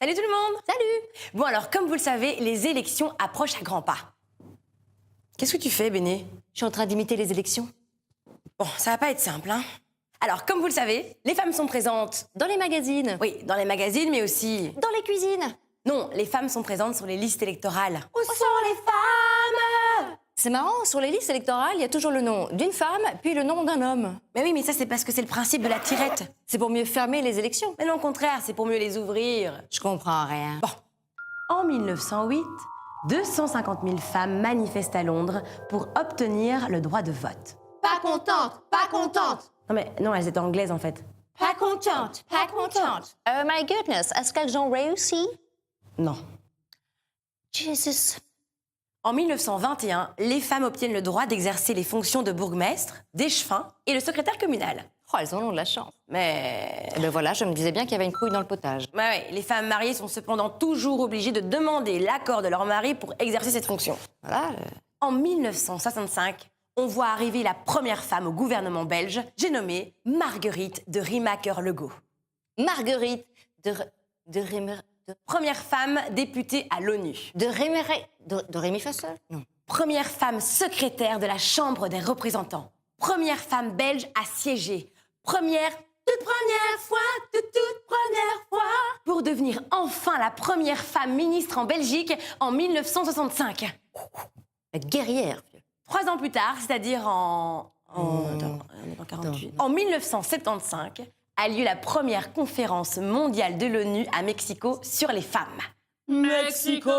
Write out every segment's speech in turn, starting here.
Salut tout le monde! Salut! Bon alors, comme vous le savez, les élections approchent à grands pas. Qu'est-ce que tu fais, Béné? Je suis en train d'imiter les élections. Bon, ça va pas être simple, hein? Alors, comme vous le savez, les femmes sont présentes... Dans les magazines. Oui, dans les magazines, mais aussi... Dans les cuisines. Non, les femmes sont présentes sur les listes électorales. Où sont les femmes? C'est marrant, sur les listes électorales, il y a toujours le nom d'une femme, puis le nom d'un homme. Mais oui, mais ça, c'est parce que c'est le principe de la tirette. C'est pour mieux fermer les élections. Mais non, au contraire, c'est pour mieux les ouvrir. Je comprends rien. Bon. En 1908, 250 000 femmes manifestent à Londres pour obtenir le droit de vote. Pas contente, pas contente. Non, mais non, elles étaient anglaises, en fait. Pas contente, pas contente. Oh my goodness, est-ce qu'elles ont réussi? Non. Jesus. En 1921, les femmes obtiennent le droit d'exercer les fonctions de bourgmestre, d'échevin et de secrétaire communal. Oh, elles en ont de la chance. Mais... Eh ben voilà, je me disais bien qu'il y avait une couille dans le potage. Ouais, les femmes mariées sont cependant toujours obligées de demander l'accord de leur mari pour exercer cette fonction. Voilà. En 1965, on voit arriver la première femme au gouvernement belge, j'ai nommé Marguerite de Remaker-Legault. Marguerite de Première femme députée à l'ONU. de Rémi Fossel? Non. Première femme secrétaire de la Chambre des représentants. Première femme belge à siéger. Toute première fois, pour devenir enfin la première femme ministre en Belgique en 1965. La guerrière. 3 ans plus tard, c'est-à-dire en 1975, a lieu la première conférence mondiale de l'ONU à Mexico sur les femmes. Mexico.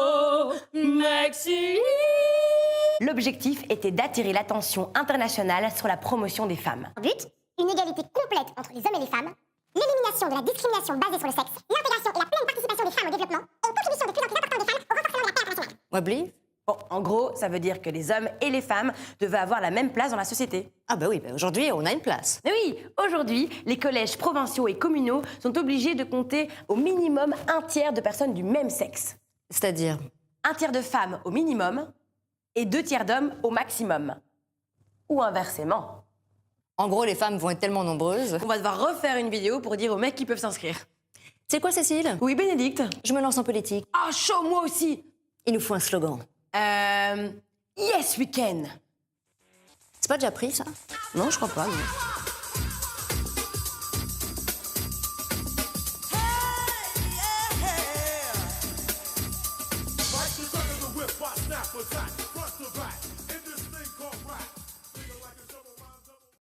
L'objectif était d'attirer l'attention internationale sur la promotion des femmes. But, une égalité complète entre les hommes et les femmes, l'élimination de la discrimination basée sur le sexe, l'intégration et la pleine participation des femmes au développement, et une contribution de plus en plus importante des femmes au renforcement de la paix internationale. Wabli? Bon, en gros, ça veut dire que les hommes et les femmes devaient avoir la même place dans la société. Ah bah oui, aujourd'hui on a une place. Mais oui, aujourd'hui, les collèges provinciaux et communaux sont obligés de compter au minimum 1/3 de personnes du même sexe. C'est-à-dire? 1/3 de femmes au minimum et 2/3 d'hommes au maximum. Ou inversement. En gros, les femmes vont être tellement nombreuses. On va devoir refaire une vidéo pour dire aux mecs qui peuvent s'inscrire. C'est quoi, Cécile? Oui, Bénédicte? Je me lance en politique. Ah, chaud, moi aussi! Il nous faut un slogan. Yes, we can! C'est pas déjà pris, ça? Non, je crois pas. Non.